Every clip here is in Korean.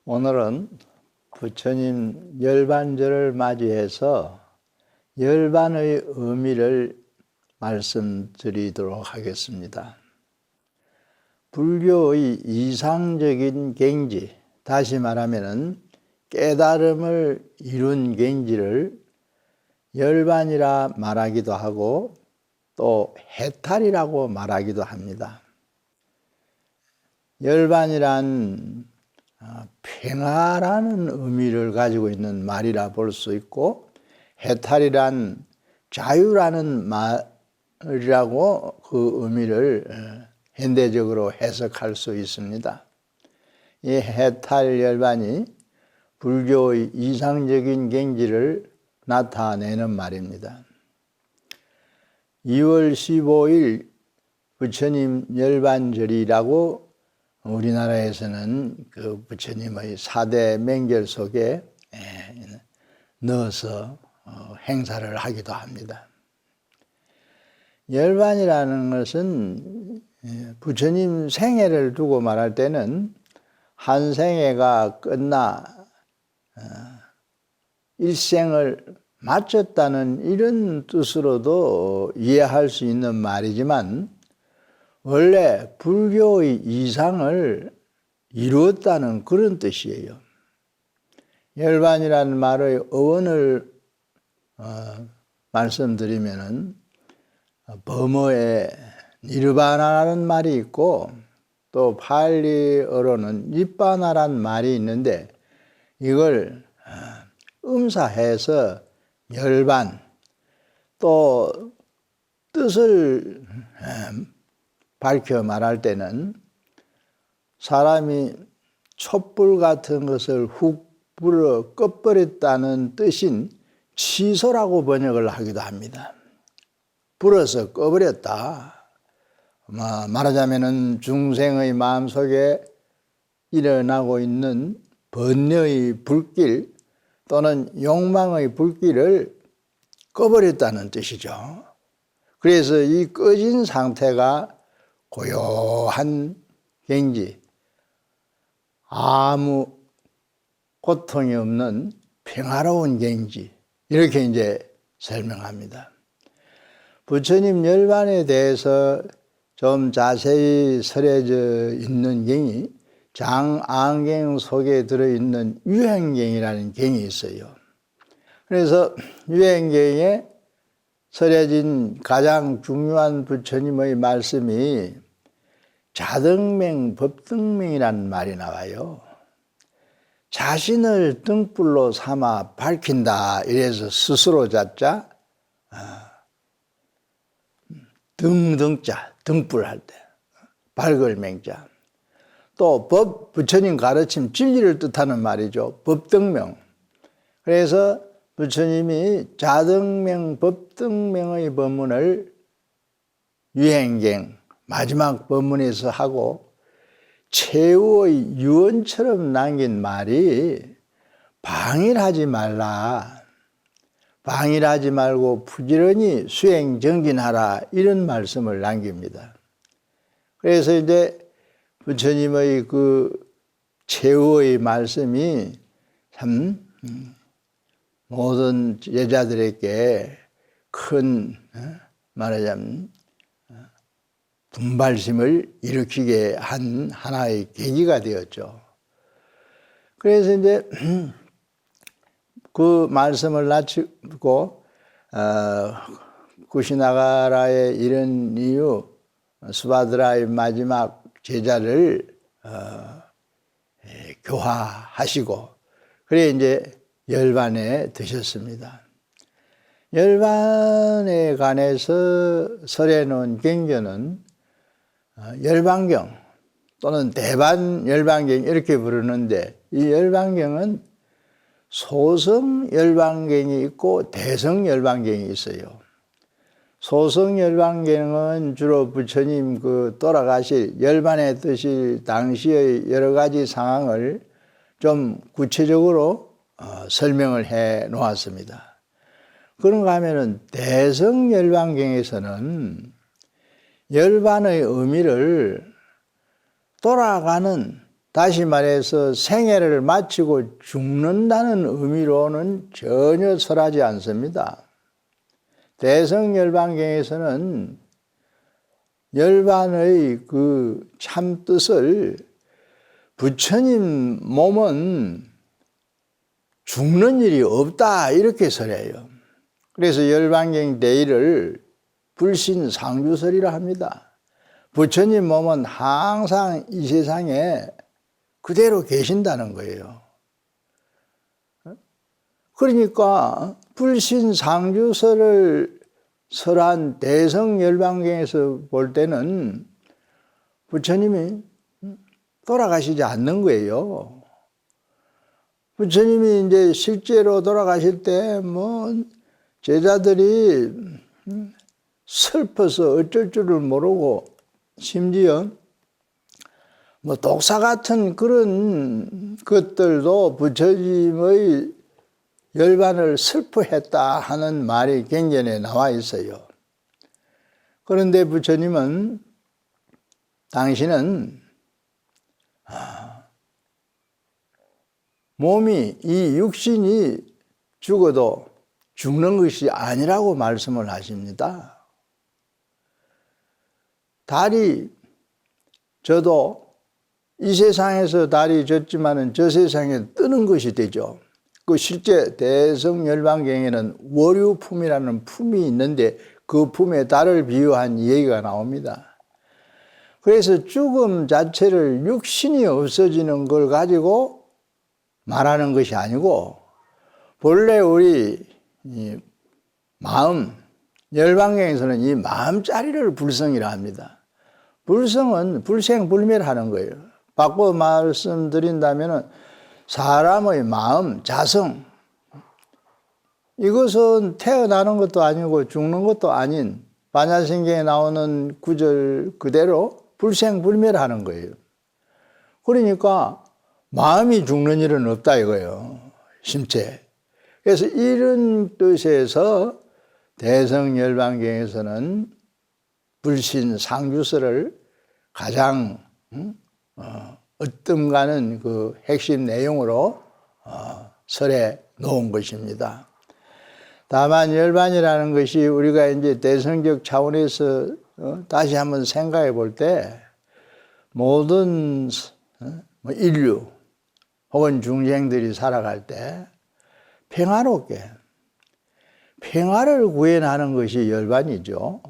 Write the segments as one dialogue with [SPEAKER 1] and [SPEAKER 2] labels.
[SPEAKER 1] 오늘은 부처님 열반절을 맞이해서 열반의 의미를 말씀드리도록 하겠습니다. 불교의 이상적인 경지, 다시 말하면 깨달음을 이룬 경지를 열반이라 말하기도 하고 또 해탈이라고 말하기도 합니다. 열반이란 평화라는 의미를 가지고 있는 말이라 볼 수 있고, 해탈이란 자유라는 말이라고 그 의미를 현대적으로 해석할 수 있습니다. 이 해탈 열반이 불교의 이상적인 경지를 나타내는 말입니다. 2월 15일 부처님 열반절이라고 우리나라에서는 그 부처님의 4대 명절 속에 넣어서 행사를 하기도 합니다. 열반이라는 것은 부처님 생애를 두고 말할 때는 한 생애가 끝나 일생을 마쳤다는 이런 뜻으로도 이해할 수 있는 말이지만, 원래 불교의 이상을 이루었다는 그런 뜻이에요. 열반이라는 말의 어원을 말씀드리면은, 버머에 니르바나라는 말이 있고 또 팔리어로는 니빠나라는 말이 있는데, 이걸 음사해서 열반, 또 뜻을 밝혀 말할 때는 사람이 촛불 같은 것을 훅 불어 꺼버렸다는 뜻인 취소라고 번역을 하기도 합니다. 불어서 꺼버렸다. 말하자면은 중생의 마음속에 일어나고 있는 번뇌의 불길 또는 욕망의 불길을 꺼버렸다는 뜻이죠. 그래서 이 꺼진 상태가 고요한 경지, 아무 고통이 없는 평화로운 경지, 이렇게 이제 설명합니다. 부처님 열반에 대해서 좀 자세히 설해져 있는 경이 장안경 속에 들어있는 유행경이라는 경이 있어요. 그래서 유행경에 설해진 가장 중요한 부처님의 말씀이 자등명, 법등명이라는 말이 나와요. 자신을 등불로 삼아 밝힌다, 이래서 스스로 자자, 등자, 등불 할 때, 밝을 맹자. 또 부처님 가르침 진리를 뜻하는 말이죠. 법등명. 그래서 부처님이 자등명, 법등명의 법문을 유행경 마지막 법문에서 하고 최후의 유언처럼 남긴 말이 방일하지 말라, 방일하지 말고 부지런히 수행정진하라, 이런 말씀을 남깁니다. 그래서 이제 부처님의 그 최후의 말씀이 참 모든 제자들에게 큰 말하자면 분발심을 일으키게 한 하나의 계기가 되었죠. 그래서 이제 그 말씀을 마치고 구시나가라에 이른 이후 수바드라의 마지막 제자를 교화하시고, 그래 이제 열반에 드셨습니다. 열반에 관해서 설해놓은 경전은 열반경 또는 대반열반경 이렇게 부르는데, 이 열반경은 소성열반경이 있고 대성열반경이 있어요. 소성열반경은 주로 부처님 돌아가실 열반에 드실 당시의 여러 가지 상황을 좀 구체적으로 설명을 해 놓았습니다. 그런가 하면은 대성열반경에서는 열반의 의미를 돌아가는 다시 말해서 생애를 마치고 죽는다는 의미로는 전혀 설하지 않습니다. 대성열반경에서는 열반의 그 참뜻을 부처님 몸은 죽는 일이 없다 이렇게 설해요. 그래서 열반경 대1을 불신상주설이라 합니다. 부처님 몸은 항상 이 세상에 그대로 계신다는 거예요. 그러니까 불신상주설을 설한 대성열반경에서 볼 때는 부처님이 돌아가시지 않는 거예요. 부처님이 이제 실제로 돌아가실 때 제자들이 슬퍼서 어쩔 줄을 모르고 심지어 독사 같은 그런 것들도 부처님의 열반을 슬퍼했다 하는 말이 경전에 나와 있어요. 그런데 부처님은 당신은 몸이 이 육신이 죽어도 죽는 것이 아니라고 말씀을 하십니다. 달이 져도 이 세상에서 달이 졌지만은 저 세상에 뜨는 것이 되죠. 그 실제 대성열반경에는 월유품이라는 품이 있는데 그 품에 달을 비유한 얘기가 나옵니다. 그래서 죽음 자체를 육신이 없어지는 걸 가지고 말하는 것이 아니고 본래 우리 이 마음, 열반경에서는 이 마음자리를 불성이라 합니다. 불성은 불생불멸하는 거예요. 바꿔 말씀드린다면 사람의 마음, 자성, 이것은 태어나는 것도 아니고 죽는 것도 아닌 반야신경에 나오는 구절 그대로 불생불멸하는 거예요. 그러니까 마음이 죽는 일은 없다 이거예요. 심체. 그래서 이런 뜻에서 대성열반경에서는 불신상주설을 가장 으뜸가는 그 핵심 내용으로 설해 놓은 것입니다. 다만 열반이라는 것이 우리가 이제 대성적 차원에서 다시 한번 생각해 볼 때 모든 인류 혹은 중생들이 살아갈 때 평화롭게 평화를 구해나가는 것이 열반이죠.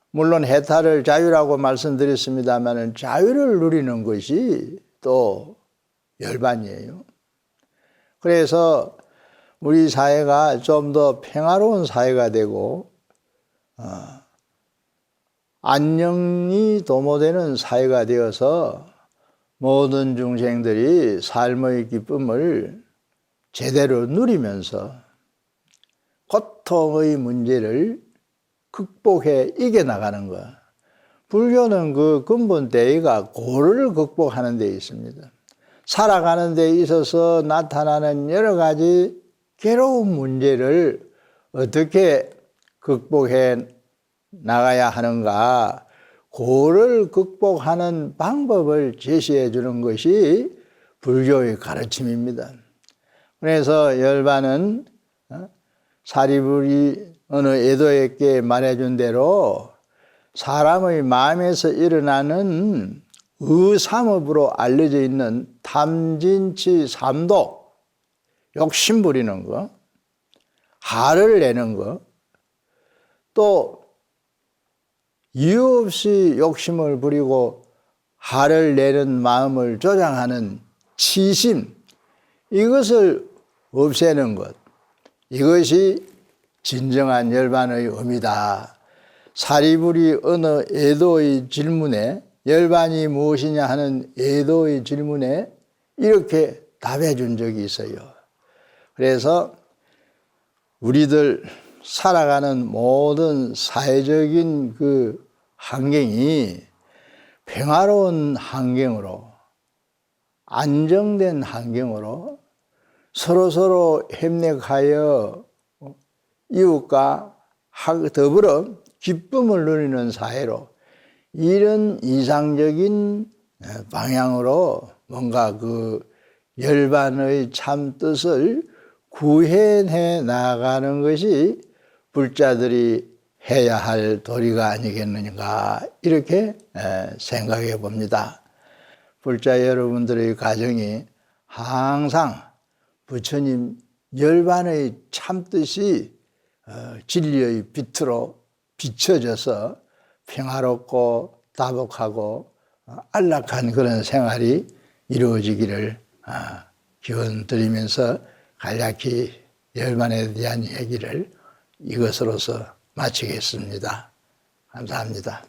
[SPEAKER 1] 물론 해탈을 자유라고 말씀드렸습니다만 자유를 누리는 것이 또 열반이에요. 그래서 우리 사회가 좀 더 평화로운 사회가 되고 안녕이 도모되는 사회가 되어서 모든 중생들이 삶의 기쁨을 제대로 누리면서 고통의 문제를 극복해 이겨나가는 것. 불교는 그 근본 대의가 고를 극복하는 데 있습니다. 살아가는 데 있어서 나타나는 여러 가지 괴로운 문제를 어떻게 극복해 나가야 하는가, 고를 극복하는 방법을 제시해 주는 것이 불교의 가르침입니다. 그래서 열반은 사리불이 어느 애도에게 말해준 대로 사람의 마음에서 일어나는 의삼업으로 알려져 있는 탐진치 삼독, 욕심 부리는 거, 화를 내는 거, 또 이유 없이 욕심을 부리고 화를 내는 마음을 조장하는 치심, 이것을 없애는 것, 이것이 진정한 열반의 의미다. 사리불이 어느 애도의 질문에 열반이 무엇이냐 하는 애도의 질문에 이렇게 답해 준 적이 있어요. 그래서 우리들 살아가는 모든 사회적인 그 환경이 평화로운 환경으로, 안정된 환경으로 서로서로 협력하여 이웃과 더불어 기쁨을 누리는 사회로, 이런 이상적인 방향으로 뭔가 그 열반의 참 뜻을 구현해 나가는 것이 불자들이 해야 할 도리가 아니겠는가 이렇게 생각해 봅니다. 불자 여러분들의 가정이 항상 부처님 열반의 참뜻이 진리의 빛으로 비춰져서 평화롭고 다복하고 안락한 그런 생활이 이루어지기를 기원드리면서 간략히 열반에 대한 얘기를 이것으로서 마치겠습니다. 감사합니다.